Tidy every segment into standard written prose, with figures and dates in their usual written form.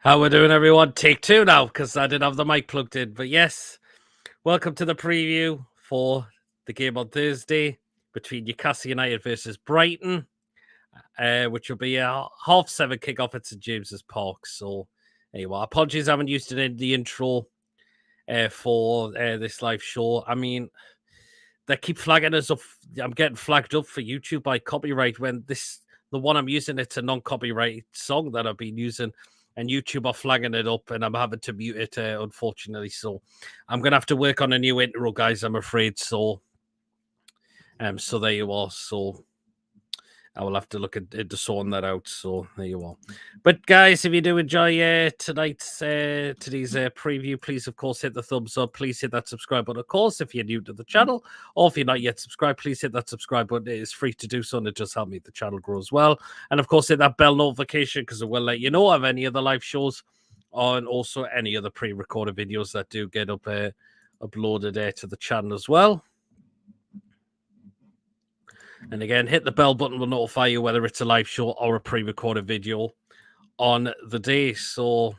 How we doing, everyone? Take two now, because I didn't have the mic plugged in. But yes, welcome to the preview for the game on Thursday between Newcastle United versus Brighton, which will be a 7:30 kickoff at St James's Park. So, anyway, apologies I haven't used it in the intro for this live show. I mean, they keep flagging us up. I'm getting flagged up for YouTube by copyright when the one I'm using, it's a non-copyright song that I've been using, and YouTube are flagging it up, and I'm having to mute it, unfortunately. So I'm gonna have to work on a new intro, guys. I'm afraid. So there you are. So I will have to look into sorting that out. So there you are. But guys, if you do enjoy today's preview, please of course hit the thumbs up. Please hit that subscribe button. Of course, if you're new to the channel or if you're not yet subscribed, please hit that subscribe button. It is free to do so, and it does help me the channel grow as well. And of course, hit that bell notification because it will let you know of any other live shows and also any other pre-recorded videos that do get uploaded to the channel as well. And again, hit the bell button will notify you whether it's a live show or a pre-recorded video on the day. So,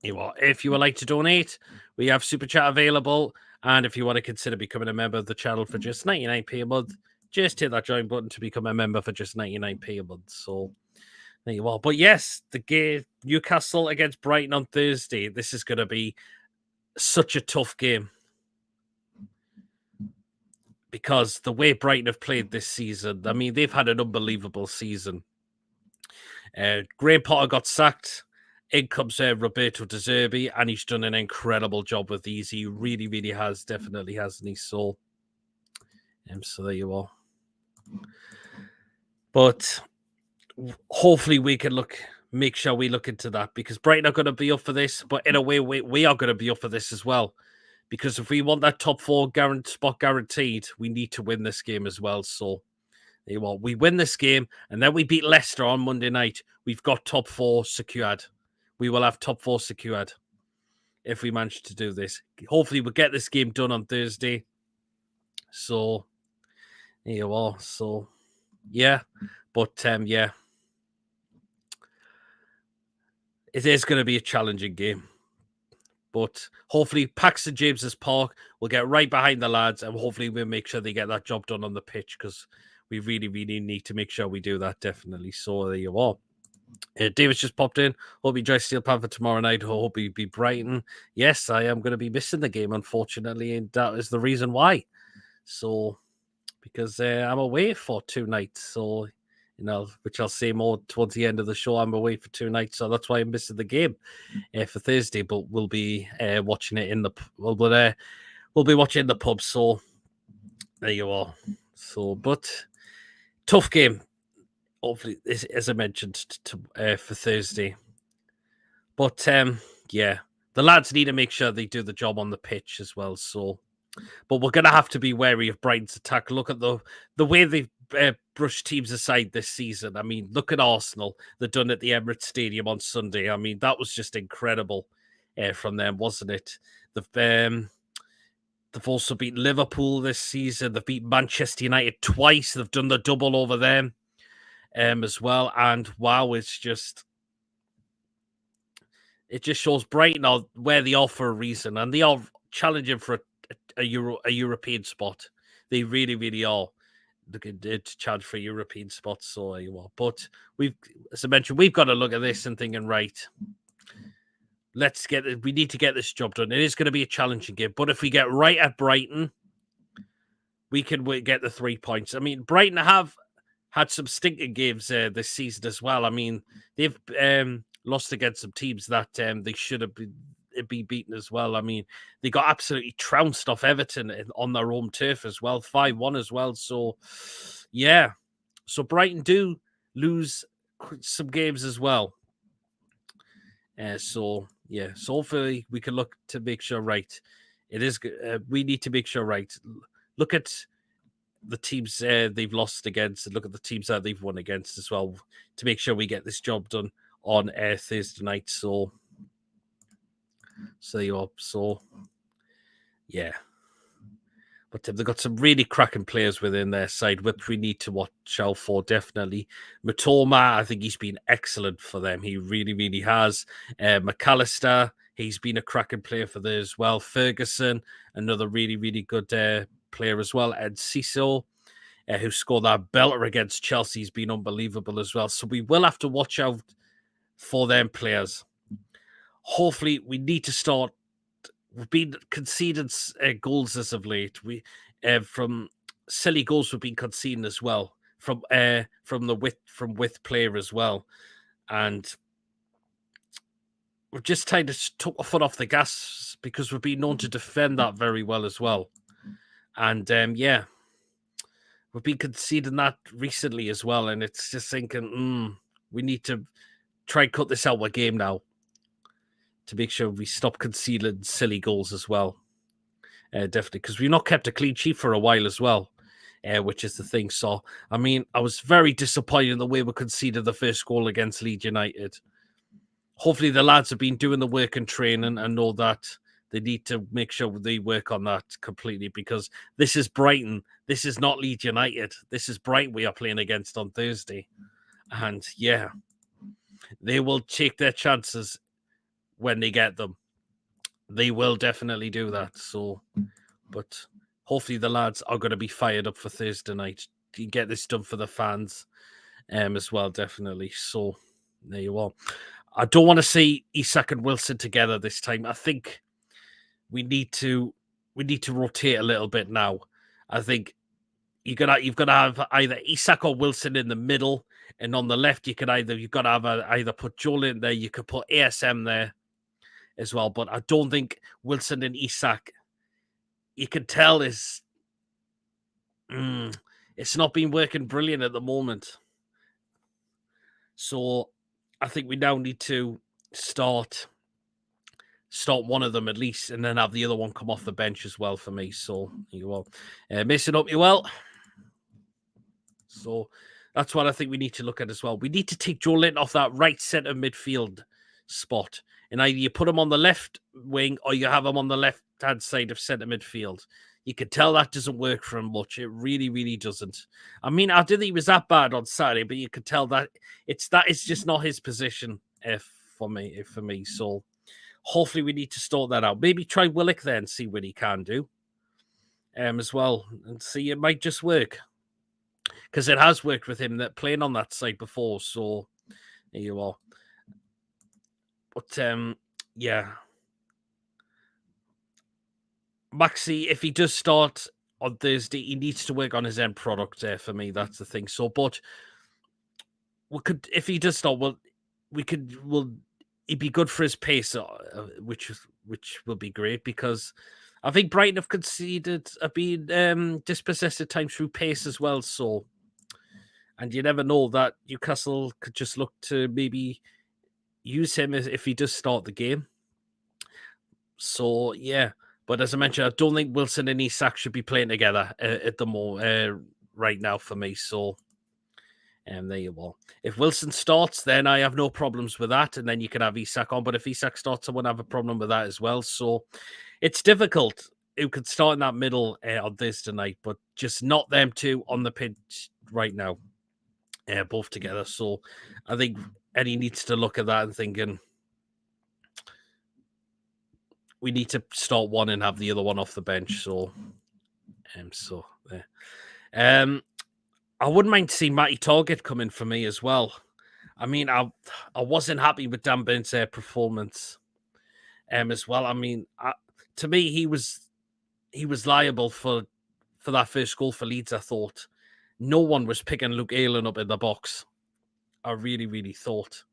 if you would like to donate, we have Super Chat available. And if you want to consider becoming a member of the channel for just 99p a month, just hit that join button to become a member for just 99p a month. So, there you are. But yes, the game, Newcastle against Brighton on Thursday. This is going to be such a tough game, because the way Brighton have played this season, I mean, they've had an unbelievable season. Graham Potter got sacked. In comes Roberto De Zerbi, and he's done an incredible job with these. He really, really has, definitely hasn't he? So there you are. But hopefully we can make sure we look into that, because Brighton are going to be up for this, but in a way we are going to be up for this as well. Because if we want that top 4 spot guaranteed, we need to win this game as well. So, we win this game, and then we beat Leicester on Monday night. We've got top 4 secured. We will have top 4 secured if we manage to do this. Hopefully, we'll get this game done on Thursday. So, there you are. So, yeah. But, yeah. It is going to be a challenging game. But hopefully, St James's Park will get right behind the lads, and hopefully we'll make sure they get that job done on the pitch, because we really, really need to make sure we do that, definitely. So there you are. David's just popped in. Hope you enjoy Steel Panther tomorrow night. Hope you be Brighton. Yes, I am going to be missing the game, unfortunately, and that is the reason why. So, because I'm away for 2 nights, so which I'll say more towards the end of the show. I'm away for 2 nights, so that's why I'm missing the game for Thursday. But we'll be watching it in the we'll be watching in the pub. So there you are. So, but tough game. Hopefully, as I mentioned, for Thursday. But yeah, the lads need to make sure they do the job on the pitch as well. So, but we're going to have to be wary of Brighton's attack. Look at the way they've brushed teams aside this season. I mean, look at Arsenal. They're done at the Emirates Stadium on Sunday. I mean, that was just incredible from them, wasn't it? They've also beaten Liverpool this season. They've beaten Manchester United twice. They've done the double over them as well. And wow, it just shows Brighton are where they are for a reason, and they are challenging for a European spot. They really, really are looking to challenge for a European spot. So you are. But as I mentioned, we've got to look at this and thinking, right, we need to get this job done. It is going to be a challenging game, but if we get right at Brighton, we can get the 3 points. I mean, Brighton have had some stinking games this season as well. I mean, they've lost against some teams that they should have been beaten as well. I mean, they got absolutely trounced off Everton on their home turf as well, 5-1 as well. So, yeah. So Brighton do lose some games as well. So, yeah. So hopefully we can look to make sure, right, it is. We need to make sure, right, look at the teams they've lost against and look at the teams that they've won against as well to make sure we get this job done on Thursday night. So you are. So, yeah. But they've got some really cracking players within their side, which we need to watch out for, definitely. Matoma, I think he's been excellent for them. He really, really has. McAllister, he's been a cracking player for them as well. Ferguson, another really, really good player as well. And Ciso, who scored that belter against Chelsea, has been unbelievable as well. So we will have to watch out for them players. Hopefully, we need to start. We've been conceded goals as of late. We from silly goals we've been conceding as well from width player as well, and we've just kind of took a foot off the gas because we've been known to defend that very well as well, and yeah, we've been conceding that recently as well, and it's just thinking we need to try and cut this out of a game now to make sure we stop conceding silly goals as well. Definitely, because we've not kept a clean sheet for a while as well, which is the thing. So, I mean, I was very disappointed in the way we conceded the first goal against Leeds United. Hopefully, the lads have been doing the work and training and know that they need to make sure they work on that completely, because this is Brighton. This is not Leeds United. This is Brighton we are playing against on Thursday. And yeah, they will take their chances when they get them. They will definitely do that. So, but hopefully the lads are going to be fired up for Thursday night. You get this done for the fans as well, definitely. So there you are. I don't want to see Isak and Wilson together this time. I think we need to rotate a little bit now. I think you've got to have either Isak or Wilson in the middle, and on the left you've got to have either put Joel in there. You could put ASM there as well, but I don't think Wilson and Isak, you can tell it's not been working brilliant at the moment. So I think we now need to start one of them at least, and then have the other one come off the bench as well for me. So you will Mason up you well. So that's what I think we need to look at as well. We need to take Joe Linton off that right centre midfield spot, and either you put him on the left wing or you have him on the left-hand side of centre midfield. You can tell that doesn't work for him much. It really, really doesn't. I mean, I didn't think he was that bad on Saturday, but you could tell that it's just not his position for me. So hopefully we need to sort that out. Maybe try Willock there and see what he can do as well, and see, it might just work, because it has worked with him that playing on that side before. So there you are. But yeah, Maxi, if he does start on Thursday, he needs to work on his end product there for me. That's the thing. So, but we could, if he does start, he'd be good for his pace, which will be great, because I think Brighton have conceded, been dispossessed at times through pace as well. So, and you never know that Newcastle could just look to maybe use him if he does start the game. So yeah, but as I mentioned, I don't think Wilson and Isak should be playing together at the moment right now for me. So there you are. If Wilson starts, then I have no problems with that, and then you can have Isak on. But if Isak starts, I won't have a problem with that as well. So it's difficult. Who could start in that middle on this tonight, but just not them two on the pitch right now, both together. So I think Eddie needs to look at that and thinking, we need to start one and have the other one off the bench. So, there. I wouldn't mind seeing Matty Target come in for me as well. I mean, I wasn't happy with Dan Burns' performance as well. I mean, to me, he was liable for that first goal for Leeds. I thought no one was picking Luke Ayling up in the box. I really, really thought.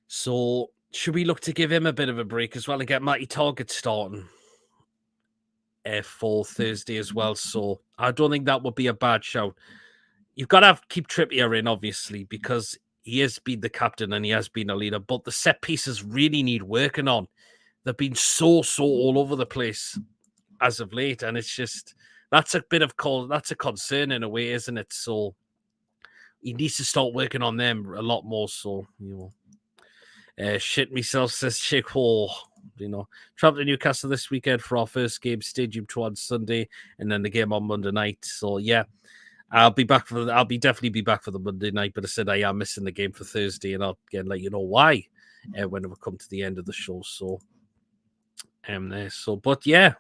So should we look to give him a bit of a break as well and get Matty Target starting for Thursday as well? So I don't think that would be a bad shout. You've got to keep Trippier in, obviously, because he has been the captain and he has been a leader. But the set pieces really need working on. They've been so all over the place as of late, and it's just that's a concern in a way, isn't it? So he needs to start working on them a lot more. So shit myself, says Chick. Oh, travel to Newcastle this weekend for our first game, Stadium 2 on Sunday, and then the game on Monday night. So yeah, I'll be definitely be back for the Monday night. But I said I am missing the game for Thursday, and I'll again let you know why when we come to the end of the show. So but yeah.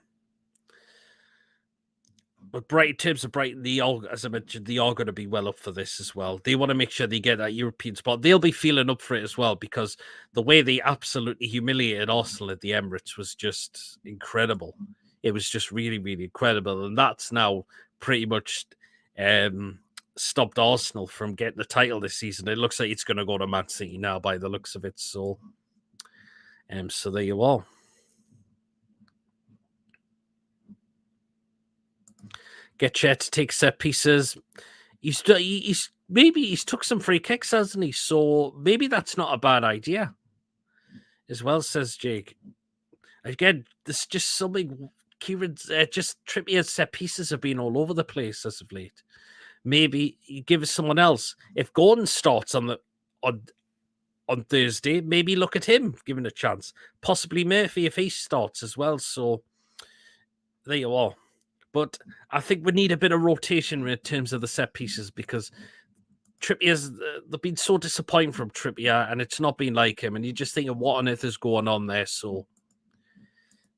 But in terms of Brighton, as I mentioned, they are going to be well up for this as well. They want to make sure they get that European spot. They'll be feeling up for it as well because the way they absolutely humiliated Arsenal at the Emirates was just incredible. It was just really, really incredible. And that's now pretty much stopped Arsenal from getting the title this season. It looks like it's going to go to Man City now by the looks of it. So there you are. Get Chet to take set pieces. He's took some free kicks, hasn't he? So maybe that's not a bad idea as well, says Jake. Again, there's just something. Kieran's just Trippier's set pieces have been all over the place as of late. Maybe you give it someone else. If Gordon starts on Thursday, maybe look at him, give him a chance. Possibly Murphy if he starts as well. So there you are. But I think we need a bit of rotation in terms of the set pieces because they've been so disappointing from Trippier and it's not been like him. And you're just thinking, what on earth is going on there? So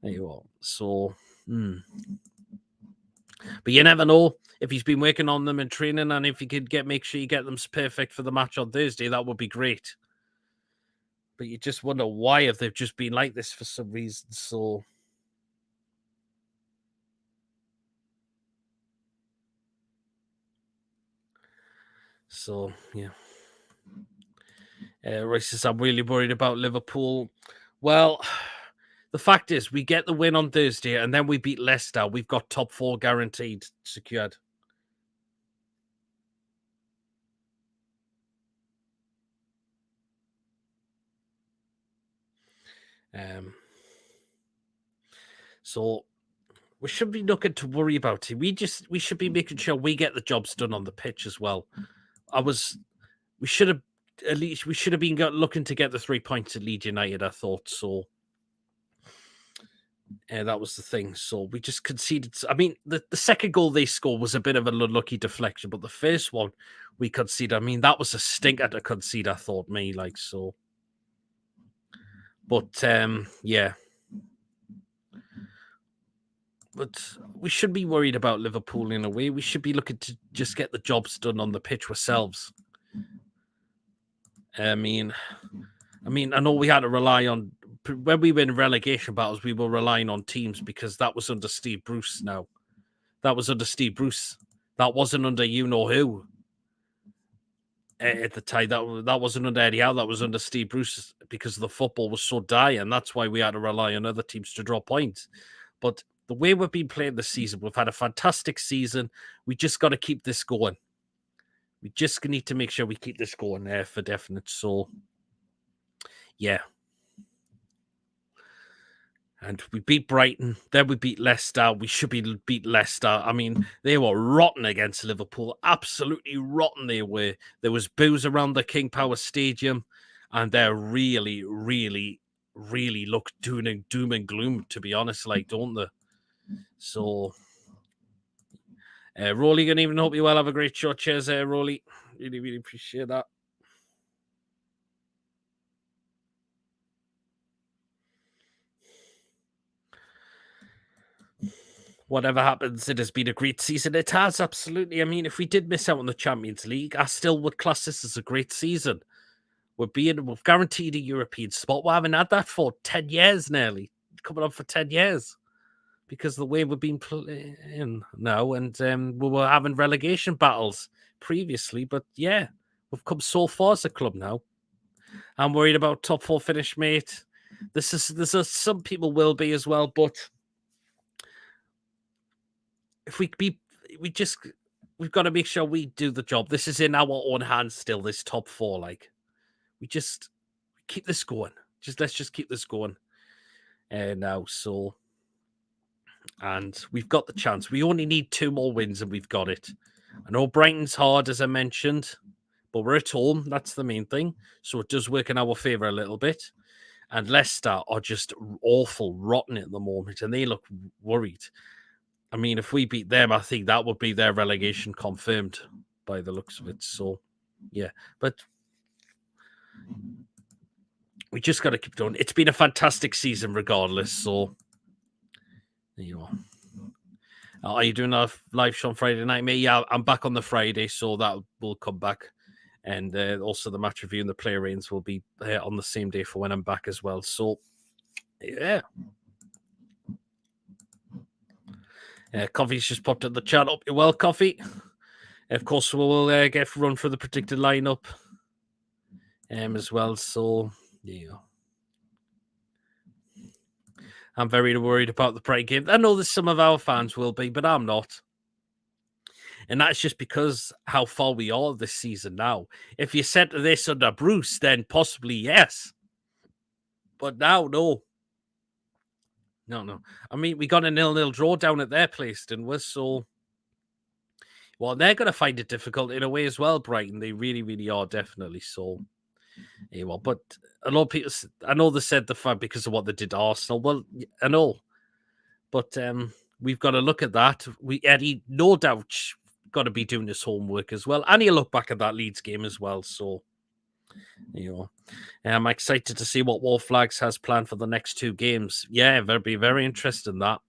there you are. So, but you never know if he's been working on them in training and if he could make sure you get them perfect for the match on Thursday, that would be great. But you just wonder why if they've just been like this for some reason. So, yeah. Royce says, I'm really worried about Liverpool. Well, the fact is, we get the win on Thursday and then we beat Leicester. We've got top 4 guaranteed, secured. So we shouldn't be looking to worry about it. We should be making sure we get the jobs done on the pitch as well. We should have been looking to get the 3 points at Leeds United, I thought. So that was the thing. So we just conceded. I mean, the second goal they scored was a bit of an unlucky deflection, but the first one we conceded, I mean, that was a stinker to concede, I thought, so. But yeah. But we should be worried about Liverpool in a way. We should be looking to just get the jobs done on the pitch ourselves. I mean, I know we had to rely on when we were in relegation battles. We were relying on teams because that was under Steve Bruce. Now, that was under Steve Bruce. That wasn't under you know who at the time. That wasn't under Eddie Howe. That was under Steve Bruce because the football was so dire, and that's why we had to rely on other teams to draw points. But the way we've been playing this season, we've had a fantastic season. We just got to keep this going. We just need to make sure we keep this going there for definite. So, yeah. And we beat Brighton. Then we beat Leicester. We should beat Leicester. I mean, they were rotten against Liverpool. Absolutely rotten they were. There was boos around the King Power Stadium. And they're really, really, really look doom and gloom, to be honest, don't they? So, Rolly, gonna even hope you well. Have a great show. Cheers, Rolly. Really, really appreciate that. Whatever happens, it has been a great season. It has, absolutely. I mean, if we did miss out on the Champions League, I still would class this as a great season. We've guaranteed a European spot. We haven't had that for 10 years nearly. Coming up for 10 years. Because the way we've been playing now, and we were having relegation battles previously, but yeah, we've come so far as a club now. I'm worried about top 4 finish, mate. Some people will be as well, but if we've got to make sure we do the job. This is in our own hands still. This top 4, we just keep this going. Let's just keep this going now. So. And we've got the chance. We only need 2 more wins and we've got it. I know Brighton's hard, as I mentioned, but we're at home. That's the main thing. So it does work in our favour a little bit. And Leicester are just awful, rotten at the moment, and they look worried. I mean, if we beat them, I think that would be their relegation confirmed by the looks of it. So, yeah. But we just got to keep doing. It's been a fantastic season regardless. So, there you are. Are you doing a live show on Friday night, mate? Yeah, I'm back on the Friday, so that will come back. And also the match review and the player ratings will be on the same day for when I'm back as well. So, yeah. Coffee's just popped in the chat. Up you're well, Coffee. Of course, we'll get run for the predicted lineup as well. So, yeah. I'm very worried about the Brighton game. I know that some of our fans will be, but I'm not. And that's just because how far we are this season now. If you said this under Bruce, then possibly yes. But now, no. No. I mean, we got a 0-0 draw down at their place, didn't we? So, well, they're going to find it difficult in a way as well, Brighton. They really, really are, definitely. So, yeah, well, but a lot of people, I know they said the fact because of what they did to Arsenal. Well, I know. But we've got to look at that. Eddie, no doubt, got to be doing his homework as well. And he'll look back at that Leeds game as well. So, I'm excited to see what Wolf Flags has planned for the next two games. Yeah, they'll be very interested in that.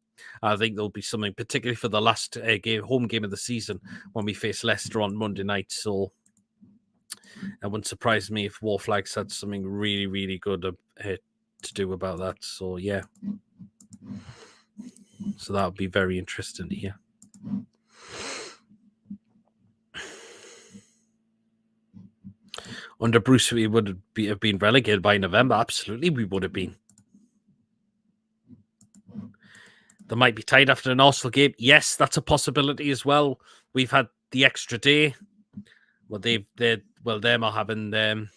I think there'll be something, particularly for the last home game of the season when we face Leicester on Monday night. So, it wouldn't surprise me if Wolf Flags had something really, really good to do about that. So, yeah. So that would be very interesting to hear. Under Bruce, we would have been relegated by November. Absolutely, we would have been. They might be tied after an Arsenal game. Yes, that's a possibility as well. We've had the extra day. Well, them are having the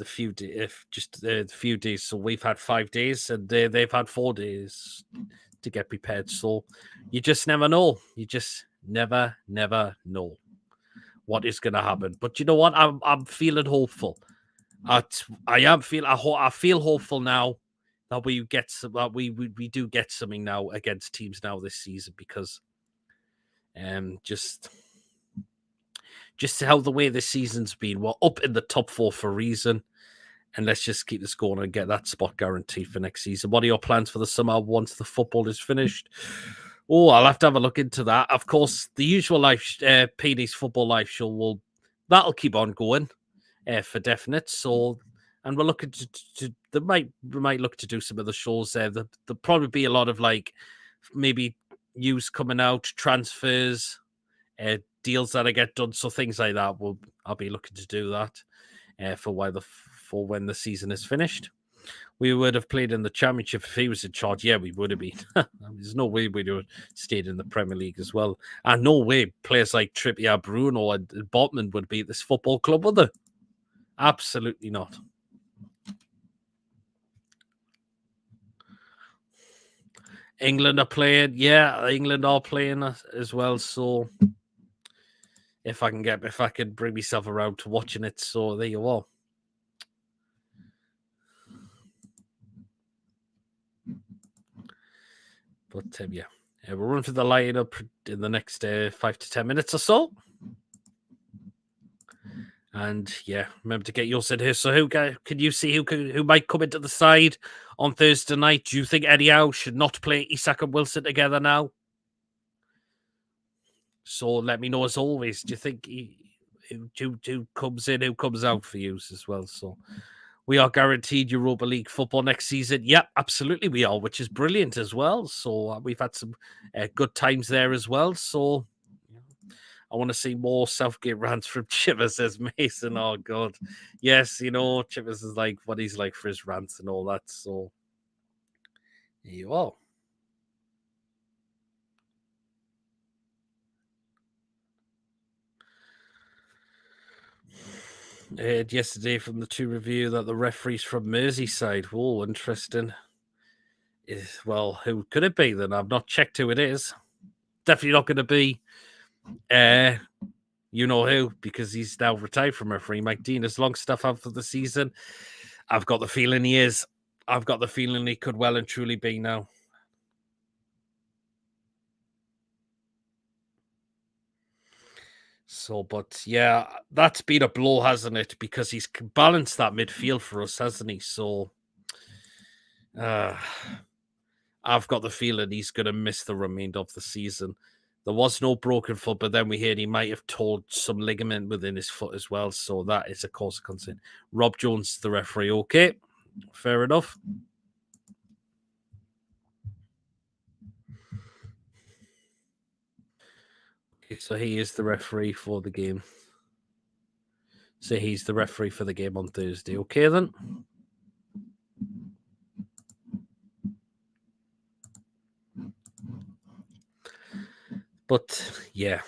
few days. So we've had 5 days, and they've had 4 days to get prepared. So you just never know. You just never know what is going to happen. But you know what? I'm feeling hopeful. I feel hopeful now that we get some, that we do get something now against teams now this season, because just how the way this season's been, we're up in the top 4 for a reason. And let's just keep this going and get that spot guaranteed for next season. What are your plans for the summer once the football is finished? Oh, I'll have to have a look into that. Of course, the usual PD's football live show that'll keep on going for definite. So, and we're looking to we might look to do some of the shows there. There'll probably be a lot of maybe news coming out, transfers, deals that I get done. So things like that. I'll be looking to do that for when the season is finished. We would have played in the Championship if he was in charge. Yeah, we would have been. There's no way we would have stayed in the Premier League as well. And no way players like Trippier, Bruno, and Botman would be at this football club, would they? Absolutely not. England are playing. Yeah, England are playing as well. So if I can bring myself around to watching it. So there you are. But we'll run through the lineup in the next 5 to 10 minutes or so. And remember to get yours in here. So can you see who might come into the side on Thursday night? Do you think Eddie Howe should not play Isak and Wilson together now? So let me know as always. Do you think who comes in, who comes out for you as well? So we are guaranteed Europa League football next season. Yep, absolutely we are, which is brilliant as well. So we've had some good times there as well. So I want to see more Southgate rants from Chivers, says Mason. Oh, God. Yes, Chivers is like what he's like for his rants and all that. So there you are. I heard yesterday from the 2 review that the referee's from Merseyside. Oh, interesting. Well, who could it be then? I've not checked who it is. Definitely not going to be you know who, because he's now retired from referee. Mike Dean is Longstaff out for the season. I've got the feeling he is. I've got the feeling he could well and truly be now. So, but yeah, that's been a blow, hasn't it? Because he's balanced that midfield for us, hasn't he? So, uh, I've got the feeling he's going to miss the remainder of the season. There was no broken foot, but then we heard he might have torn some ligament within his foot as well. So that is a cause of concern. Rob Jones, the referee. Okay, fair enough. Okay, so he is the referee for the game. So he's the referee for the game on Thursday. Okay, then. But yeah,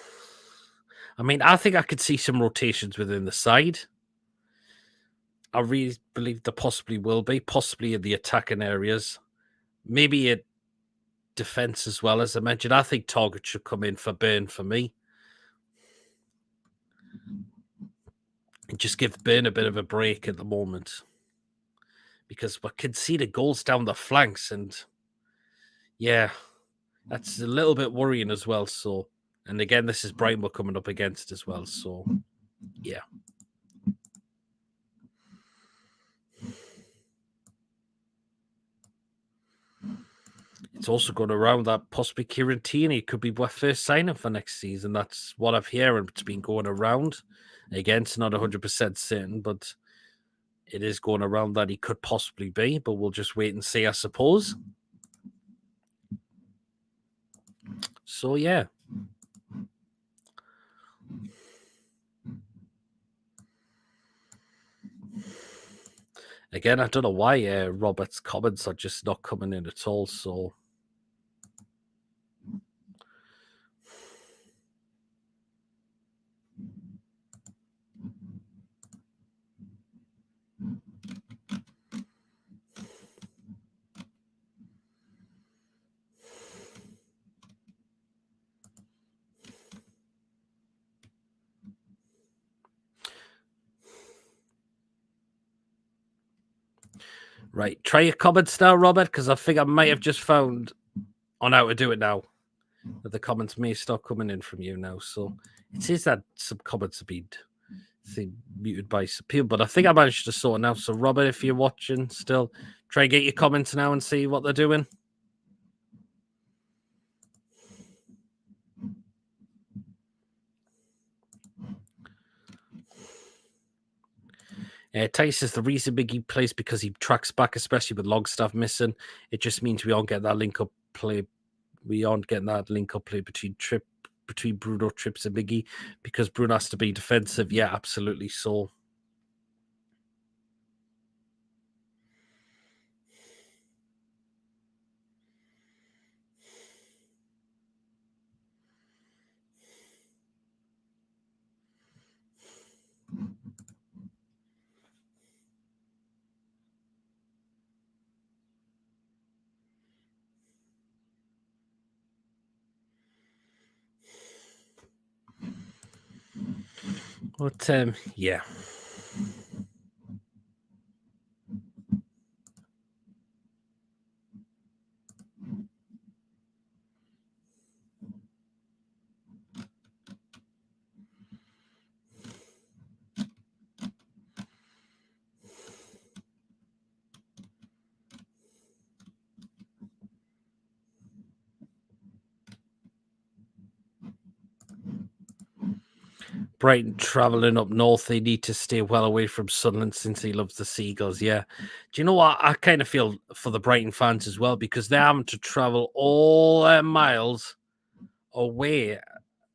I mean, I think I could see some rotations within the side. I really believe there possibly will be, possibly in the attacking areas, maybe in defense as well. As I mentioned, I think Target should come in for Burn for me, and just give Burn a bit of a break at the moment because we're conceding goals down the flanks, and yeah, that's a little bit worrying as well. So, and again, this is Brighton we're coming up against as well. So, yeah. It's also going around that possibly Kieran Tierney could be my first signing for next season. That's what I've heard. It's been going around. Again, it's not 100% certain, but it is going around that he could possibly be. But we'll just wait and see, I suppose. So, yeah. Again, I don't know why Robert's comments are just not coming in at all. So, right. Try your comments now, Robert, because I think I might have just found on how to do it now. That the comments may start coming in from you now. So, it says that some comments have been muted by some people, but I think I managed to sort it out. So, Robert, if you're watching still, try and get your comments now and see what they're doing. Tice is the reason Biggie plays because he tracks back, especially with Longstaff missing. It just means we aren't getting that link up play. We aren't getting that link up play between Bruno, Trips, and Biggie because Bruno has to be defensive. Yeah, absolutely. So. But yeah. Brighton travelling up north, they need to stay well away from Sunderland since he loves the Seagulls. Yeah. Do you know what? I kind of feel for the Brighton fans as well because they're having to travel all their miles away.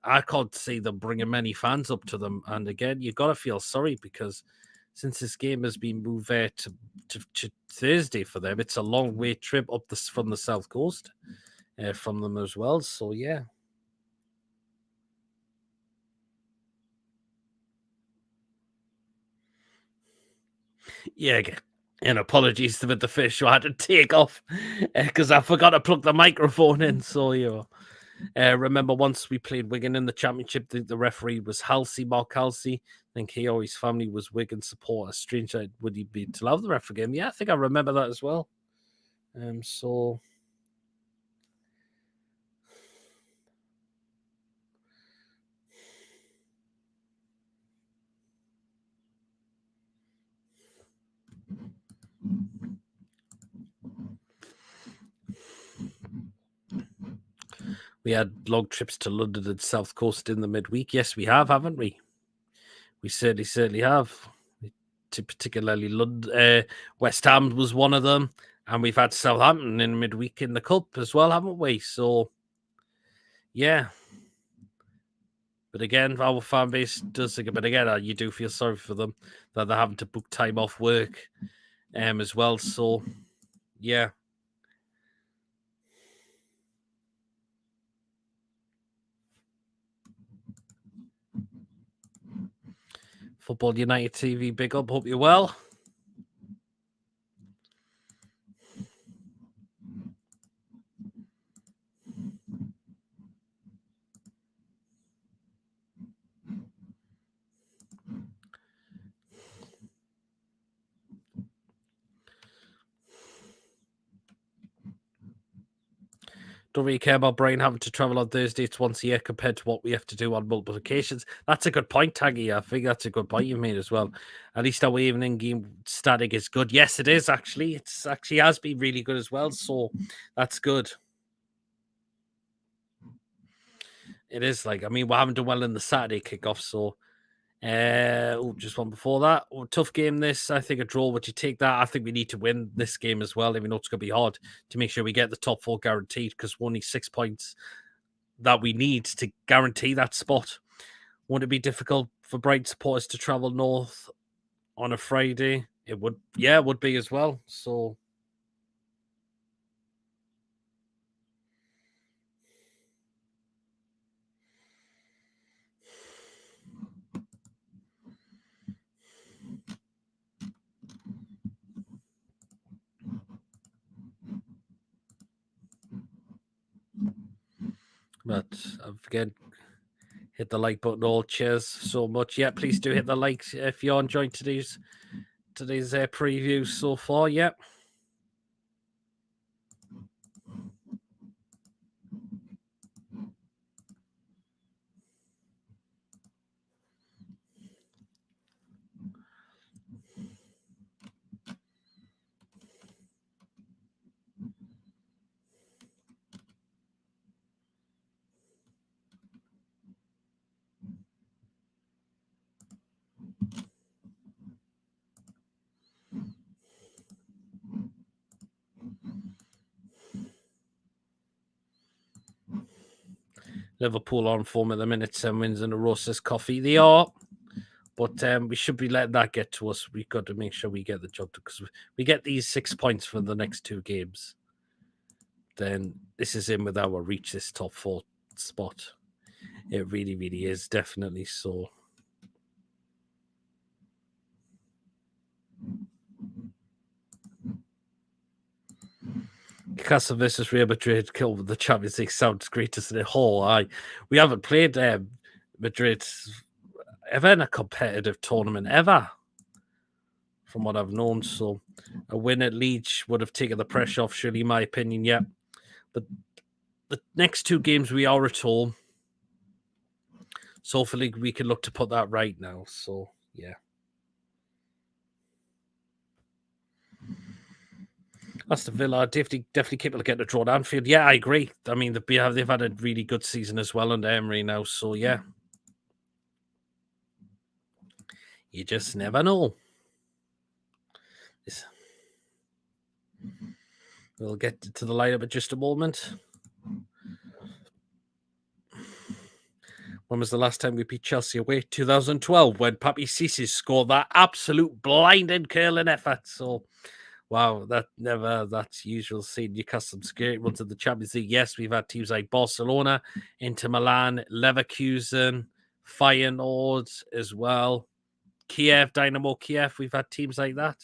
I can't see them bringing many fans up to them. And again, you got to feel sorry because since this game has been moved there to Thursday for them, it's a long way trip up from the south coast from them as well. So, yeah. Yeah, and apologies with the fish. I had to take off because I forgot to plug the microphone in. So, remember once we played Wigan in the championship, the referee was Halsey, Mark Halsey. think he or his family was Wigan supporter. Strange that would he be to love the ref game? Yeah, I think I remember that as well. So we had long trips to London and South Coast in the midweek. Yes, we have, haven't we? We certainly have. Particularly London, West Ham was one of them, and we've had Southampton in midweek in the cup as well, haven't we? So, yeah. But again, our fan base does think. But again, you do feel sorry for them that they're having to book time off work, as well. So, yeah. Football United TV, big up. Hope you're well. Don't really care about Brighton having to travel on Thursday. It's once a year compared to what we have to do on multiple occasions. That's a good point, Taggy. I think that's a good point you made as well. At least our evening game static is good. Yes, it is actually. It's actually has been really good as well. So that's good. It is like, I mean, we haven't done well in the Saturday kickoff. So, just one before that. Tough game this. I think a draw. Would you take that? I think we need to win this game as well, even though it's going to be hard to make sure we get the top 4 guaranteed because we're only 6 points that we need to guarantee that spot. Would it be difficult for Brighton supporters to travel north on a Friday? It would, yeah, it would be as well. So, but again, hit the like button. All cheers so much. Yeah, please do hit the like if you're enjoying today's preview so far. Yeah. Liverpool on form at the minute, 7 wins in a row, says Coffee. They are, but we should be letting that get to us. We've got to make sure we get the job because we get these 6 points for the next 2 games. Then this is in with our reach, this top 4 spot. It really, really is, definitely so. Newcastle versus Real Madrid killed the Champions League sounds great, doesn't it? We haven't played Madrid ever in a competitive tournament ever, from what I've known. So a win at Leeds would have taken the pressure off, surely, in my opinion. Yeah, but the next 2 games we are at home, so hopefully we can look to put that right now. So yeah. Aston Villa definitely capable of getting a draw at Anfield. Yeah, I agree. I mean, they've had a really good season as well under Emery now. So yeah, you just never know. We'll get to the lineup in just a moment. When was the last time we beat Chelsea away? 2012, when Papi Cisse scored that absolute blinding curling effort. So, wow, that's usual seeing Newcastle's great runs in the Champions League. Yes, we've had teams like Barcelona, Inter Milan, Leverkusen, Feyenoord as well. Kiev, Dynamo Kiev, we've had teams like that.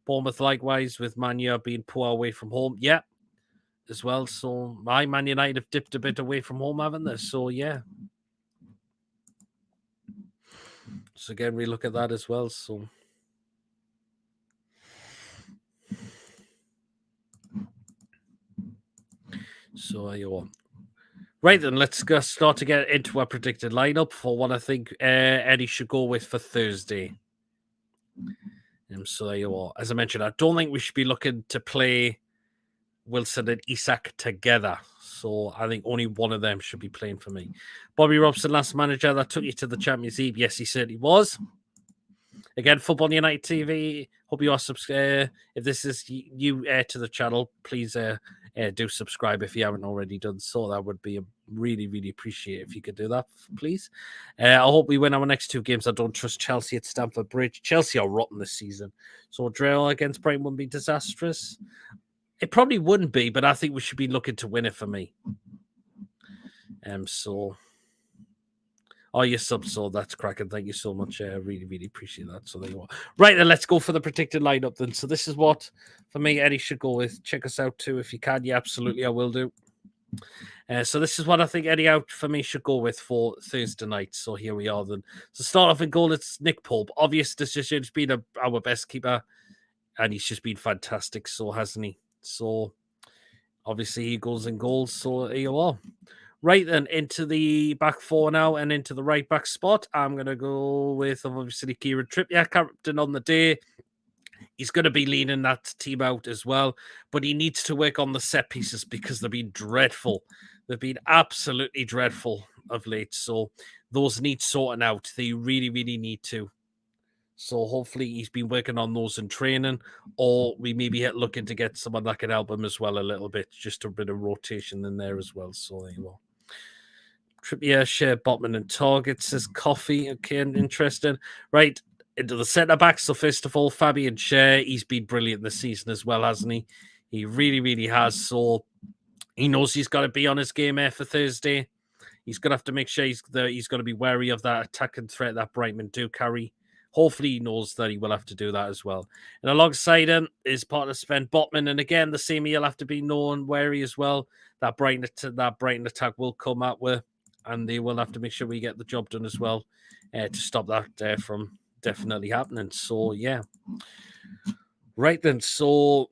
Bournemouth likewise, with Man U being poor away from home. Yeah, as well. So Man United have dipped a bit away from home, haven't they? So yeah. So again, we look at that as well. So you want. Right then, let's go start to get into our predicted lineup for what I think Eddie should go with for Thursday. So there you are. As I mentioned, I don't think we should be looking to play Wilson and Isak together. So I think only one of them should be playing for me. Bobby Robson, last manager that took you to the Champions League. Yes, he certainly was. Again, Football United TV. Hope you are subscribed. If this is new to the channel, please do subscribe if you haven't already done so. That would be really, really appreciate if you could do that, please. I hope we win our next two games. I don't trust Chelsea at Stamford Bridge. Chelsea are rotten this season. So a draw against Brighton wouldn't be disastrous. It probably wouldn't be, but I think we should be looking to win it for me. Oh, you sub, so that's cracking. Thank you so much. I really, really appreciate that. So there you are. Right, then let's go for the predicted lineup then. So this is what, for me, Eddie should go with. Check us out too if you can. Yeah, absolutely, I will do. So this is what I think Eddie out for me should go with for Thursday night. So here we are then. So start off in goal, it's Nick Pope. Obvious decision. He's been our best keeper, and he's just been fantastic, so hasn't he? So obviously he goes in goals. So here you are. Right then, into the back four now and into the right back spot. I'm going to go with obviously Kieran Trippier, captain on the day. He's going to be leaning that team out as well, but he needs to work on the set pieces because they've been dreadful. They've been absolutely dreadful of late. So those need sorting out. They really, really need to. So hopefully he's been working on those in training, or we maybe looking to get someone that can help him as well a little bit, just a bit of rotation in there as well. So there you go. Trippier, Shea, Botman, and Target says Coffee. Okay, interesting. Right, into the centre back. So first of all, Fabian Shea, he's been brilliant this season as well, hasn't he? He really, really has. So he knows he's got to be on his game here for Thursday. He's going to have to make sure he's going to be wary of that attacking threat that Brighton do carry. Hopefully he knows that he will have to do that as well. And alongside him is partner Sven Botman. And again, the same he'll have to be known wary as well. That Brighton attack will come out with. And they will have to make sure we get the job done as well to stop that from definitely happening. So, yeah. Right then. So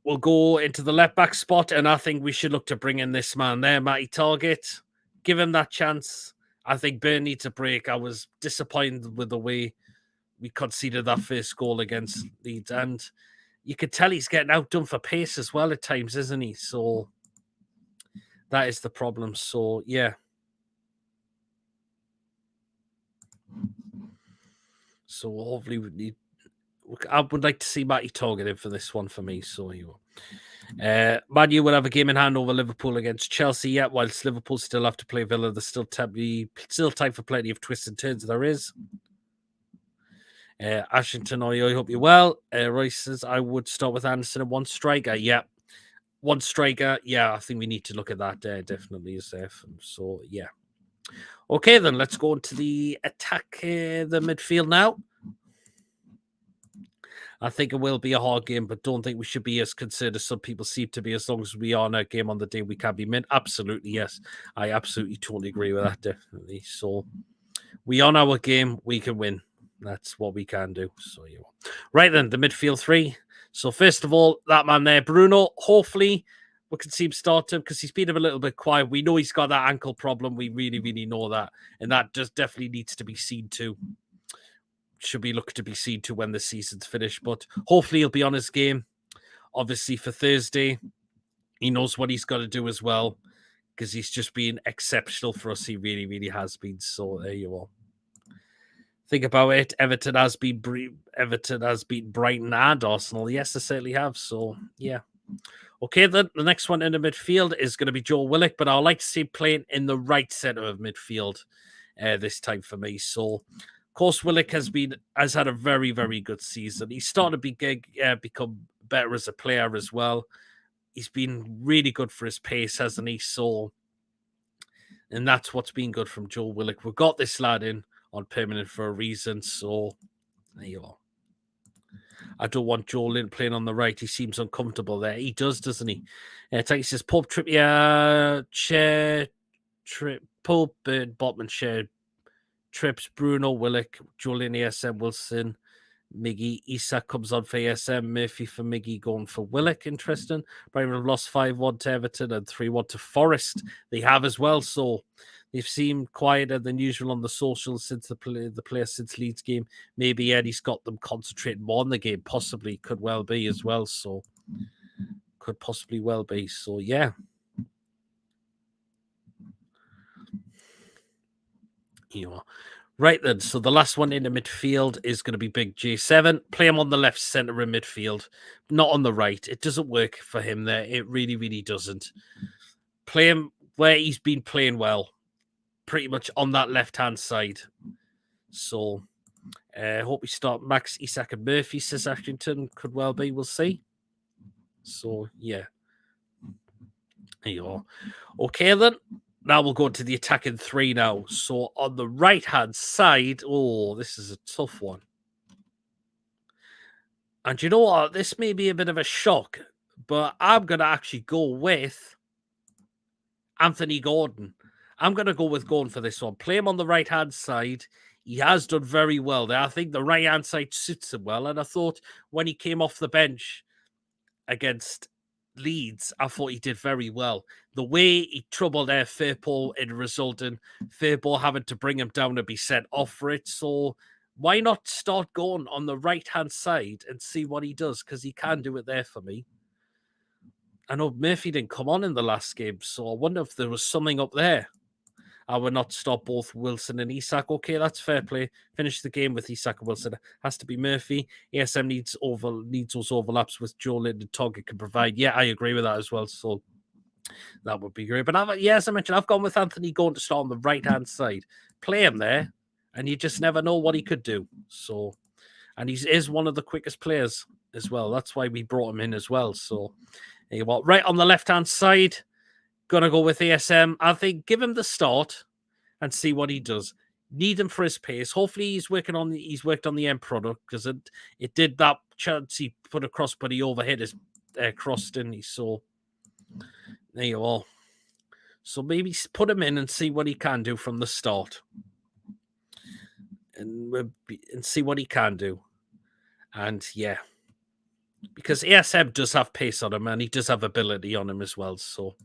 we'll go into the left back spot. And I think we should look to bring in this man there, Matty Target. Give him that chance. I think Burn needs a break. I was disappointed with the way we conceded that first goal against Leeds. And you could tell he's getting outdone for pace as well at times, isn't he? So that is the problem. So, yeah. So hopefully I would like to see Matty targeted for this one for me. So you will. Man U will have a game in hand over Liverpool against Chelsea. Yet, whilst Liverpool still have to play Villa, there's still time for plenty of twists and turns. There is. Ashington, I hope you're well. Royce says I would start with Anderson and one striker. Yeah, one striker. Yeah, I think we need to look at that. Definitely, Yosef. So yeah. Okay, then let's go into the attack, the midfield now. I think it will be a hard game, but don't think we should be as concerned as some people seem to be. As long as we are in a game on the day, we can be mint. Absolutely, yes. I absolutely totally agree with that, definitely. So we on our game, we can win. That's what we can do. So you right then, the midfield three. So first of all, that man there, Bruno. Hopefully, we can see him start him because he's been a little bit quiet. We know he's got that ankle problem. We really, really know that, and that just definitely needs to be seen to. Should be looked to be seen to when the season's finished, but hopefully he'll be on his game. Obviously for Thursday, he knows what he's got to do as well because he's just been exceptional for us. He really, really has been. So there you are. Think about it. Everton has beaten Brighton and Arsenal. Yes, they certainly have. So yeah. Okay, then the next one in the midfield is going to be Joe Willock, but I'd like to see him playing in the right centre of midfield this time for me. So, of course, Willock has had a very, very good season. He's starting to become better as a player as well. He's been really good for his pace, hasn't he? So, and that's what's been good from Joe Willock. We've got this lad in on permanent for a reason. So, there you are. I don't want Joe Lynn playing on the right. He seems uncomfortable there. He does, doesn't he? He says Pope, Trippier, Pope, Botman, Shea, Trips, Bruno, Willock, Julian, ASM, Wilson, Miggy. Isak comes on for ASM. Murphy for Miggy, going for Willock. Interesting. Brighton have lost 5-1 to Everton and 3-1 to Forest. They have as well. So they've seemed quieter than usual on the socials since the player since Leeds game. Maybe Eddie's got them concentrating more on the game. Possibly. Could well be as well. So could possibly well be. So yeah. You are. Right then, so the last one in the midfield is going to be Big J7. Play him on the left centre in midfield, not on the right. It doesn't work for him there. It really, really doesn't. Play him where he's been playing well, pretty much on that left-hand side. So, hope we start Max, Isak and Murphy, says Ashington. Could well be, we'll see. So, yeah. There you are. Okay, then. Now we'll go to the attacking three now. So on the right-hand side, oh, this is a tough one. And you know what? This may be a bit of a shock, but I'm going to actually go with Anthony Gordon. I'm going to go with Gordon for this one. Play him on the right-hand side. He has done very well there. I think the right-hand side suits him well. And I thought when he came off the bench against Leeds, I thought he did very well. The way he troubled Firpo, it resulted in Firpo having to bring him down and be sent off for it. So why not start going on the right-hand side and see what he does? Because he can do it there for me. I know Murphy didn't come on in the last game, so I wonder if there was something up there. I would not stop both Wilson and Isak. Okay, that's fair play. Finish the game with Isak and Wilson. Has to be Murphy. ASM needs those overlaps with Joe Linden Target can provide. Yeah, I agree with that as well. So that would be great. But as I mentioned, I've gone with Anthony going to start on the right-hand side. Play him there, and you just never know what he could do. So, and he is one of the quickest players as well. That's why we brought him in as well. So, there you are. Right on the left-hand side, gonna go with ASM. I think give him the start and see what he does. Need him for his pace. Hopefully he's worked on the end product because it did that chance he put across, but he overhit his cross, didn't he? So there you are. So maybe put him in and see what he can do from the start, and see what he can do. And yeah, because ASM does have pace on him and he does have ability on him as well. So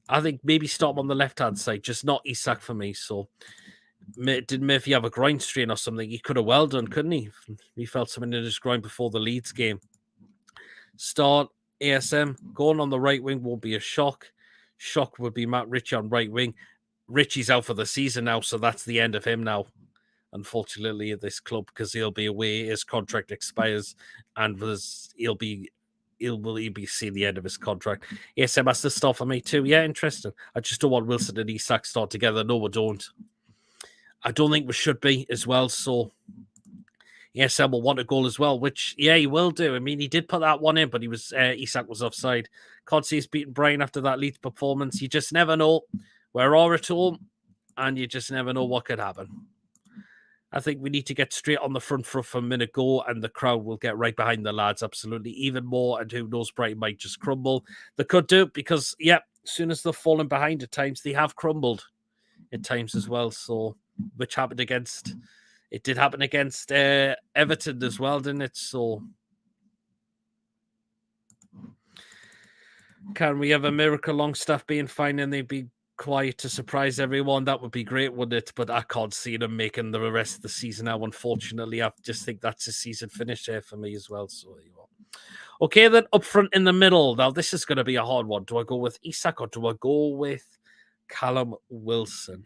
I think maybe start him on the left-hand side, just not Isak for me. So did Murphy have a groin strain or something? He could have well done, couldn't he? He felt something in his groin before the Leeds game. Start ASM. Going on the right wing won't be a shock. Shock would be Matt Ritchie on right wing. Ritchie's out for the season now, so that's the end of him now. Unfortunately, at this club, because he'll be away, his contract expires, and he'll be seeing the end of his contract. ASM has to start for me too. Yeah, interesting. I just don't want Wilson and Isak start together. No, we don't. I don't think we should be as well. So ASM will want a goal as well, which, yeah, he will do. I mean, he did put that one in, but Isak was offside. Can't see us beating Brighton after that Leeds performance. You just never know. We're all at home, and you just never know what could happen. I think we need to get straight on the front foot from a minute go, and the crowd will get right behind the lads, absolutely, even more. And who knows, Brighton might just crumble. They could do, because, yeah, as soon as they've fallen behind at times, they have crumbled at times as well. So, which happened against, it did happen against Everton as well, didn't it? So, can we have a miracle Longstaff being fine and they'd be quiet to surprise everyone? That would be great, wouldn't it? But I can't see them making the rest of the season now, unfortunately. I just think that's a season finish there for me as well. So there you are. Okay, then up front in the middle. Now, this is going to be a hard one. Do I go with Isak or do I go with Callum Wilson?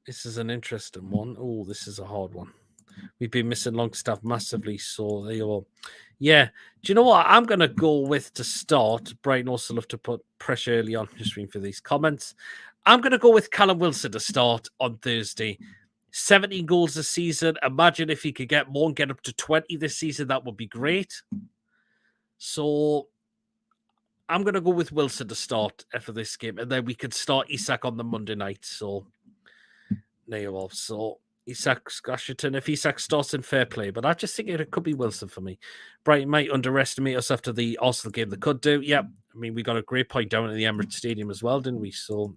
This is an interesting one. Oh, this is a hard one. We've been missing Longstaff massively, so there you are. Yeah. Do you know what? I'm going to go with to start. Brighton also love to put pressure early on. Just reading for these comments. I'm going to go with Callum Wilson to start on Thursday. 17 goals this season. Imagine if he could get more and get up to 20 this season. That would be great. So I'm going to go with Wilson to start for this game. And then we could start Isak on the Monday night. So there you are. So Isak Skashington. If Isak starts in, fair play, but I just think it could be Wilson for me. Brighton might underestimate us after the Arsenal game. They could do. Yep. I mean, we got a great point down at the Emirates Stadium as well, didn't we? So,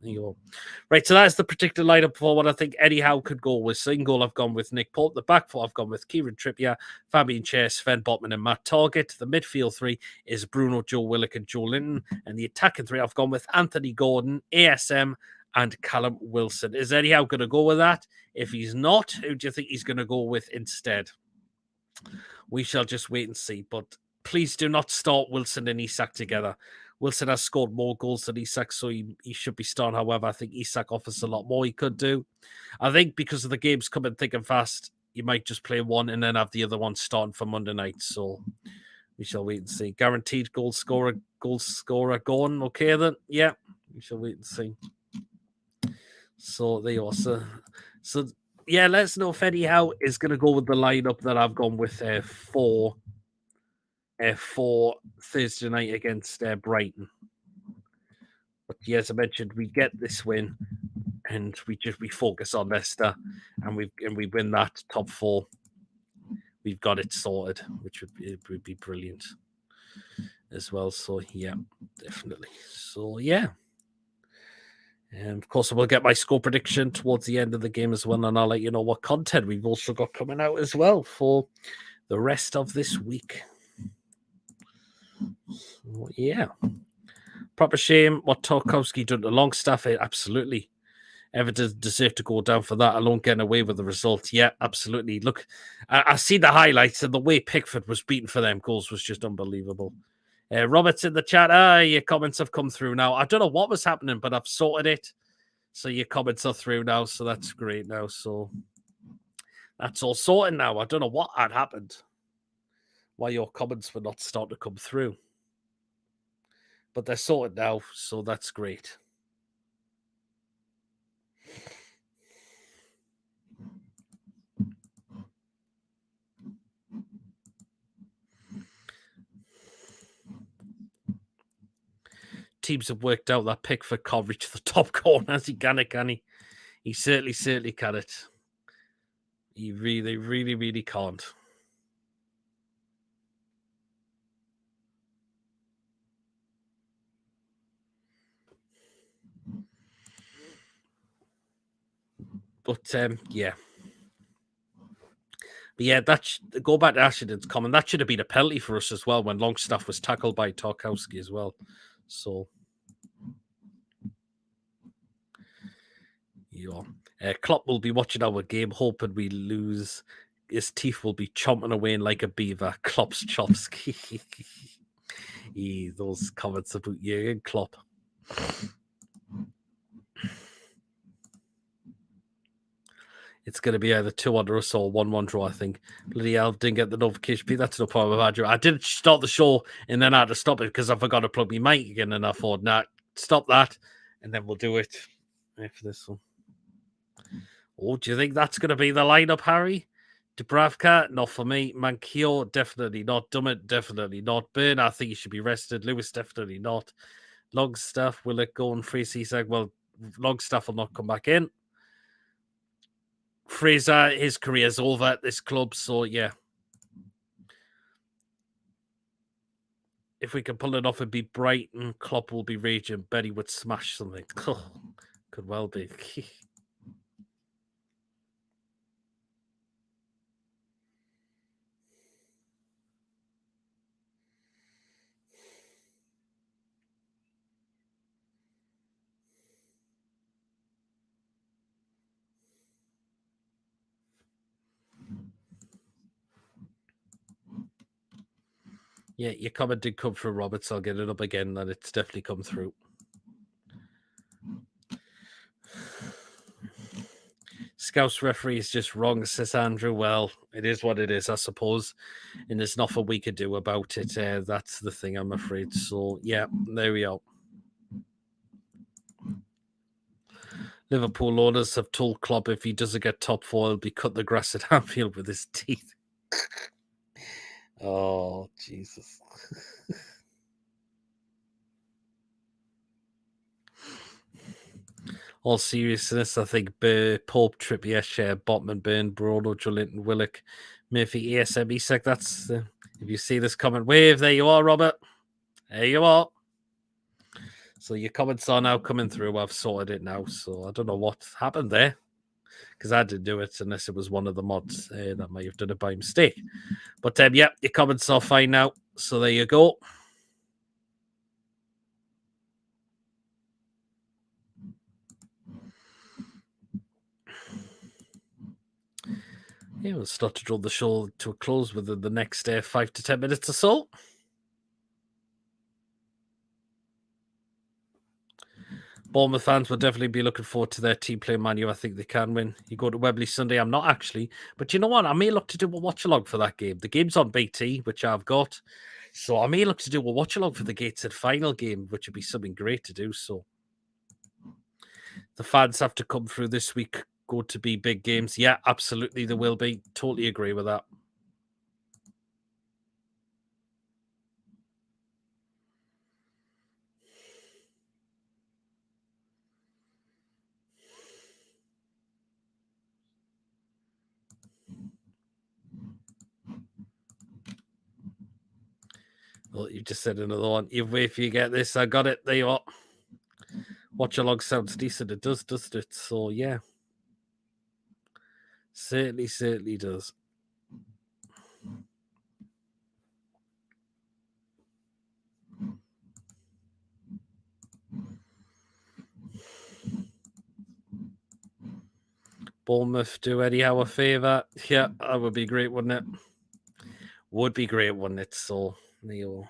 right. So that's the predicted lineup for what I think Eddie Howe could go with. Single, I've gone with Nick Pope. The back four, I've gone with Kieran Trippier, Fabian Schär, Sven Botman, and Matt Target. The midfield three is Bruno, Joe Willock, and Joe Linton. And the attacking three, I've gone with Anthony Gordon, ASM, and Callum Wilson. Is Eddie Howe going to go with that? If he's not, who do you think he's going to go with instead? We shall just wait and see. But please do not start Wilson and Isak together. Wilson has scored more goals than Isak, so he should be starting. However, I think Isak offers a lot more he could do. I think because of the games coming thick and fast, you might just play one and then have the other one starting for Monday night. So we shall wait and see. Guaranteed goal scorer gone. Okay then? Yeah, we shall wait and see. So there you are. So yeah, let us know if Eddie Howe is going to go with the lineup that I've gone with for Thursday night against Brighton. But yeah, as I mentioned, we get this win, and we focus on Leicester, and we win that top four. We've got it sorted, which would be brilliant as well. So yeah, definitely. So yeah. And of course, we'll get my score prediction towards the end of the game as well, and I'll let you know what content we've also got coming out as well for the rest of this week. So, yeah. Proper shame what Tarkowski done to Longstaff. Absolutely. Everton deserve to go down for that alone, getting away with the result. Yeah, absolutely. Look, I see the highlights, and the way Pickford was beaten for them goals was just unbelievable. Robert's in the chat. Your comments have come through now. I don't know what was happening, but I've sorted it. So your comments are through now. So that's great now. So that's all sorted now. I don't know what had happened. Why your comments were not starting to come through. But they're sorted now. So that's great. Teams have worked out that Pickford can't reach the top corner as he can it, can he? He certainly can it. He really can't. But yeah. But yeah, go back to Ashton's comment. That should have been a penalty for us as well when Longstaff was tackled by Tarkowski as well. So yeah. Klopp will be watching our game, hoping we lose. His teeth will be chomping away like a beaver. Klopp's chops. Those comments about Jurgen Klopp. It's going to be either 2-1 us or 1-1 draw, I think. Bloody hell, didn't get the notification. But that's no problem. I did start the show and then I had to stop it because I forgot to plug my mic again. And I thought, nah, stop that. And then we'll do it after this one. Oh, do you think that's going to be the lineup, Harry? Dubravka, not for me. Manquillo, definitely not. Dummett, definitely not. Burn, I think he should be rested. Lewis, definitely not. Longstaff, will it go on free Seasag? Well, Longstaff will not come back in. Fraser, his career's over at this club, so yeah. If we can pull it off and be Brighton, Klopp will be raging. Betty would smash something. Could well be. Yeah, your comment did come through, Robert, so I'll get it up again, and it's definitely come through. Scouse referee is just wrong, says Andrew. Well, it is what it is, I suppose. And there's nothing we could do about it. That's the thing, I'm afraid. So, yeah, there we are. Liverpool owners have told Klopp if he doesn't get top four, he'll be cut the grass at Anfield with his teeth. Oh, Jesus. all seriousness, I think Pope, Trippier, Share, Botman, Burn, Brodo, Jolinton, Willock, Murphy, ASM, Isak. That's if you see this comment wave, there you are, Robert. There you are. So your comments are now coming through. I've sorted it now. So I don't know what happened there because I didn't do it unless it was one of the mods that might have done it by mistake. But yeah, your comments are fine now. So there you go. Yeah, we'll start to draw the show to a close within the next 5 to 10 minutes or so. Bournemouth fans will definitely be looking forward to their team playing Man U. I think they can win. You go to Wembley Sunday. I'm not actually, but you know what? I may look to do a watch along for that game. The game's on BT, which I've got, so I may look to do a watch along for the Gateshead final game, which would be something great to do. So the fans have to come through this week. Go to be big games. Yeah, absolutely, there will be. Totally agree with that. Well, you just said another one. If you get this, I got it. There you are. Watch along sounds decent. It does, doesn't it? So yeah, certainly does. Bournemouth do anyhow a favour. Yeah, that would be great, wouldn't it? Would be great, wouldn't it? So Neil.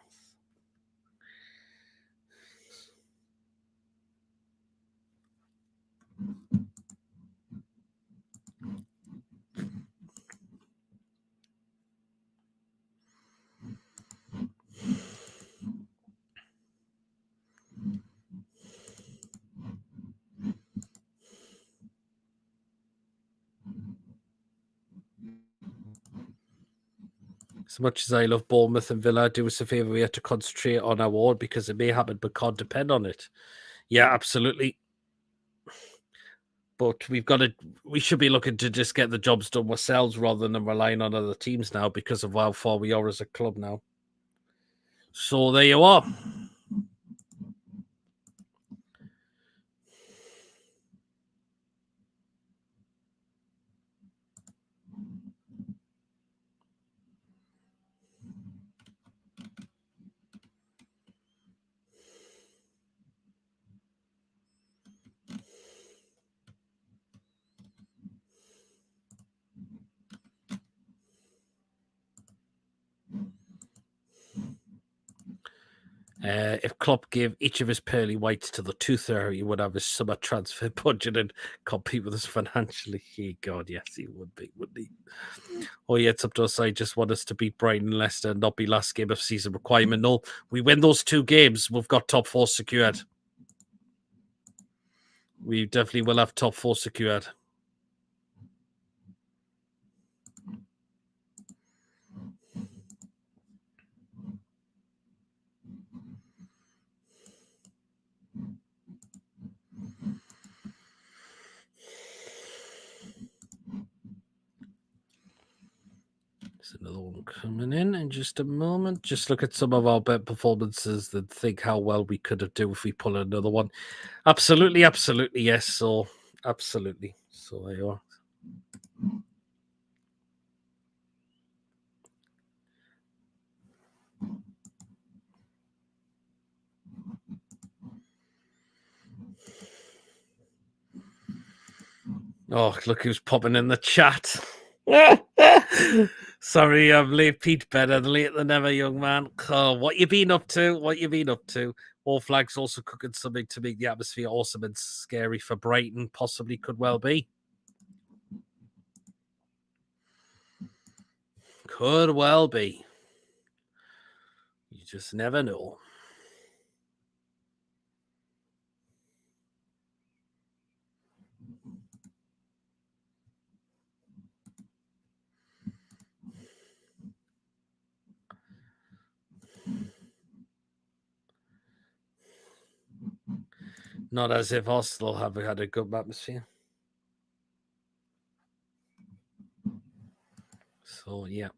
As much as I love Bournemouth and Villa, do us a favour. We have to concentrate on our ward because it may happen, but can't depend on it. Yeah, absolutely. But we should be looking to just get the jobs done ourselves rather than relying on other teams now because of how far we are as a club now. So there you are. If Klopp gave each of his pearly whites to the toother, he would have his summer transfer budget and compete with us financially. God, yes, he would be, wouldn't he? Oh, yeah, it's up to us. I just want us to beat Brighton and Leicester and not be last game of season requirement. No, we win those 2 games, we've got top 4 secured. We definitely will have top 4 secured. There's another one coming in just a moment. Just look at some of our bet performances and think how well we could have done if we pull another one. Absolutely, yes. So, absolutely. So, there you are. Oh, look who's popping in the chat. Sorry, I'm late Pete better late than never, young man. Oh, what you been up to? What you been up to? All Flags also cooking something to make the atmosphere awesome and scary for Brighton. Possibly could well be. Could well be. You just never know. Not as if Arsenal have had a good atmosphere. So, yeah.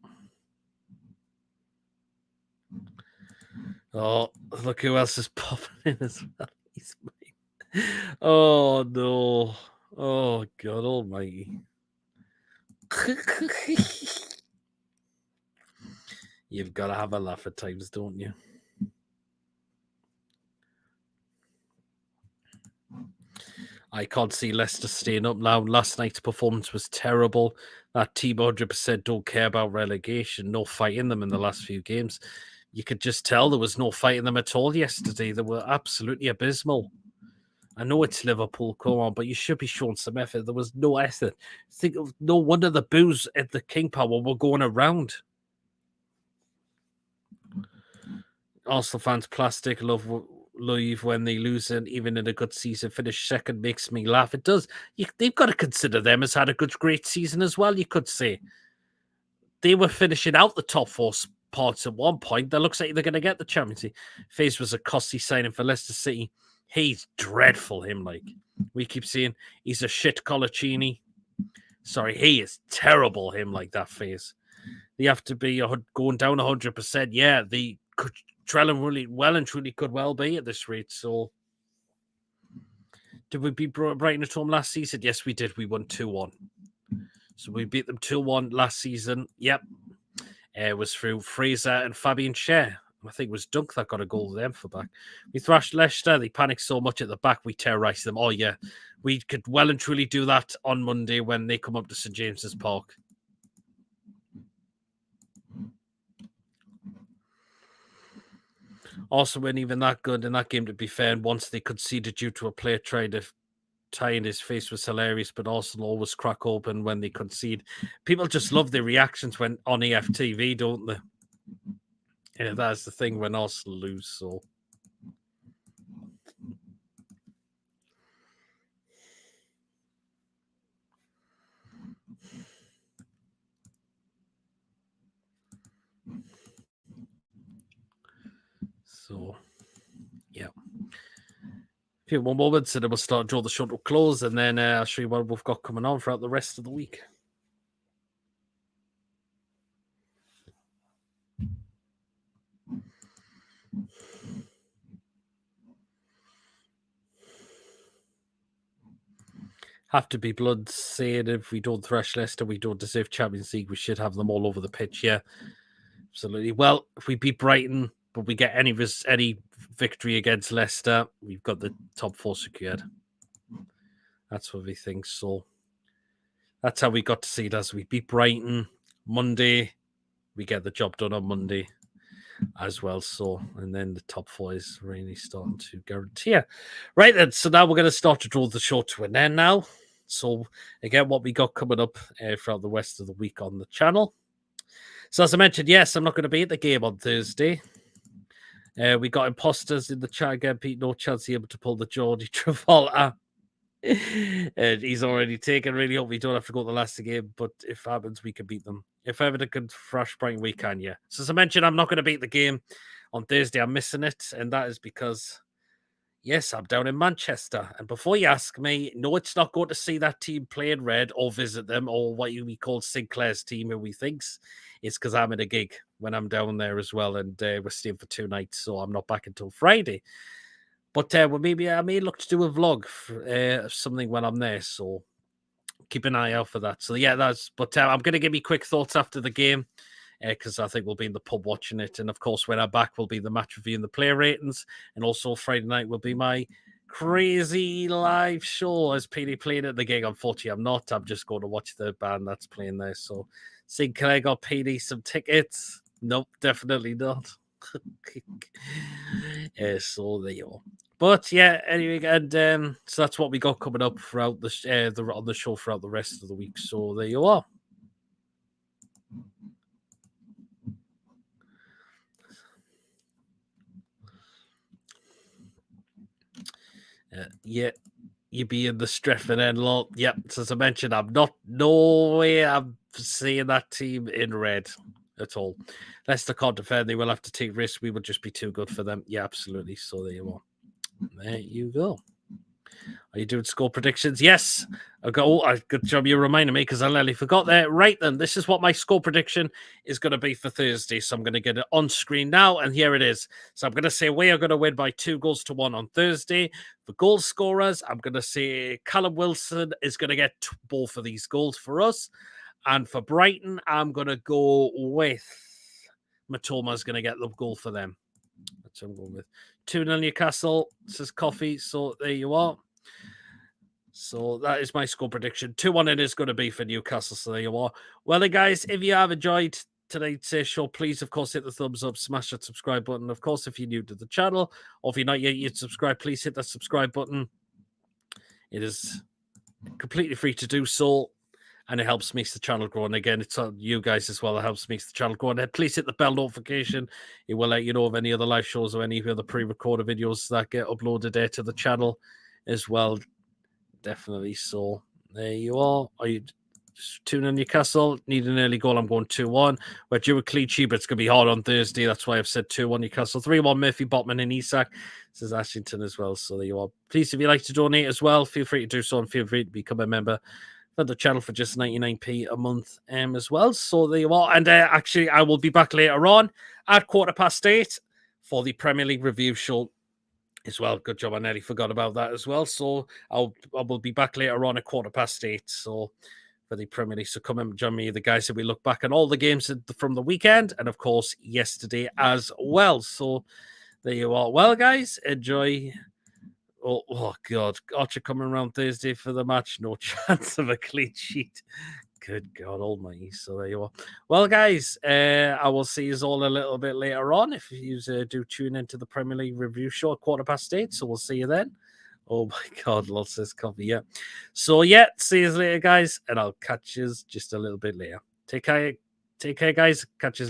Oh, look who else is popping in as well. Oh, no. Oh, God almighty. You've got to have a laugh at times, don't you? I can't see Leicester staying up now. Last night's performance was terrible. That team 100% don't care about relegation. No fight in them in the last few games. You could just tell there was no fight in them at all yesterday. They were absolutely abysmal. I know it's Liverpool, come on, but you should be showing some effort. There was no effort. No wonder the boos at the King Power were going around. Arsenal fans plastic leave when they lose, and even in a good season, finish second makes me laugh. It does. They've got to consider them as had a great season as well. You could say they were finishing out the top four spots at one point. That looks like they're going to get the Champions League. Faze was a costly signing for Leicester City. He's dreadful. Him, like we keep saying, he's a shit Colaccini. Sorry, he is terrible. Him like that Faze. They have to be going down 100%. Yeah, they could. Trellin really well and truly could well be at this rate. So, did we beat Brighton at home last season? Yes, we did. We won 2-1. So we beat them 2-1 last season. Yep. It was through Fraser and Fabian Schär. I think it was Dunk that got a goal them for back. We thrashed Leicester. They panicked so much at the back, we terrorised them. Oh, yeah. We could well and truly do that on Monday when they come up to St. James's Park. Also, weren't even that good in that game, to be fair. And once they conceded due to a player trying to tie in his face was hilarious, but Arsenal always crack open when they concede. People just love their reactions when on EFTV, don't they? Yeah, that's the thing when Arsenal lose. So, yeah. A few more moments and then we'll start draw the show to close, and then I'll show you what we've got coming on throughout the rest of the week. Have to be blood saying if we don't thrash Leicester, we don't deserve Champions League. We should have them all over the pitch. Yeah, absolutely. Well, if we beat Brighton, but we get any victory against Leicester, we've got the top four secured. That's what we think. So that's how we got to see it. As we beat Brighton Monday, we get the job done on Monday as well. So, and then the top four is really starting to guarantee. Right then. So now we're going to start to draw the show to an end now. So again, what we got coming up throughout the rest of the week on the channel. So as I mentioned, yes, I'm not going to be at the game on Thursday. We got imposters in the chat again. Pete, no chance he able to pull the Geordie Travolta. And he's already taken. Really hope we don't have to go to the last game, but if it happens, we can beat them. If Everton can thrash Brighton, we can, yeah. So as I mentioned, I'm not going to beat the game on Thursday. I'm missing it, and that is because, yes, I'm down in Manchester. And before you ask me, no, it's not going to see that team play in red or visit them or what we call Sinclair's team, who we thinks. It's because I'm in a gig when I'm down there as well, and we're staying for 2 nights, so I'm not back until Friday. But well, maybe I may look to do a vlog for something when I'm there, so keep an eye out for that. So yeah, that's. But I'm going to give me quick thoughts after the game because I think we'll be in the pub watching it, and of course when I'm back, will be the match review and the player ratings, and also Friday night will be my crazy live show as PD playing at the gig. Unfortunately, I'm not. I'm just going to watch the band that's playing there. So, Sinclair got PD some tickets. Nope, definitely not. So there you are. But yeah, anyway, and so that's what we got coming up throughout on the show throughout the rest of the week. So there you are. Yeah, you be in the Streffen end lot. Yep. So as I mentioned, no way I'm seeing that team in red at all. Leicester can't defend. They will have to take risks. We would just be too good for them. Yeah, absolutely. So there you are. There you go. Are you doing score predictions? Yes. Good job you reminded me because I nearly forgot that. Right then, this is what my score prediction is going to be for Thursday. So I'm going to get it on screen now, and here it is. So I'm going to say we are going to win by 2-1 on Thursday. For goal scorers, I'm going to say Callum Wilson is going to get both of these goals for us. And for Brighton, I'm going to go with Matoma is going to get the goal for them. That's what I'm going with. 2-0 Newcastle, says Coffee. So there you are. So that is my score prediction. 2-1 it is going to be for Newcastle. So there you are. Well, then, guys, if you have enjoyed today's show, please, of course, hit the thumbs up, smash that subscribe button. Of course, if you're new to the channel or if you're not yet subscribed, please hit that subscribe button. It is completely free to do so, and it helps make the channel grow. And again, it's on you guys as well. It helps make the channel grow. And please hit the bell notification. It will let you know of any other live shows or any other pre-recorded videos that get uploaded there to the channel as well. Definitely. So there you are. Are you tuning in Newcastle? Need an early goal. I'm going 2-1. We're due a clean sheet, but it's going to be hard on Thursday. That's why I've said 2-1 Newcastle. 3-1 Murphy, Botman, and Isak. Says Ashington as well. So there you are. Please, if you'd like to donate as well, feel free to do so and feel free to become a member of the channel for just 99p a month as well. So there you are. And actually, I will be back later on at 8:15 for the Premier League review show as well. Good job. I nearly forgot about that as well. So I will be back later on at 8:15. So for the Premier League. So come and join me, the guys, that we look back at all the games from the weekend and of course yesterday as well. So there you are. Well, guys, enjoy. Oh God, Archer coming around Thursday for the match. No chance of a clean sheet. Good God almighty. So there you are. Well, guys, I will see you all a little bit later on if you do tune into the Premier League review show at 8:15. So we'll see you then. Oh my God, lots of coffee. Yeah. So yeah, see you later, guys, and I'll catch you just a little bit later. Take care, guys. Catch you later.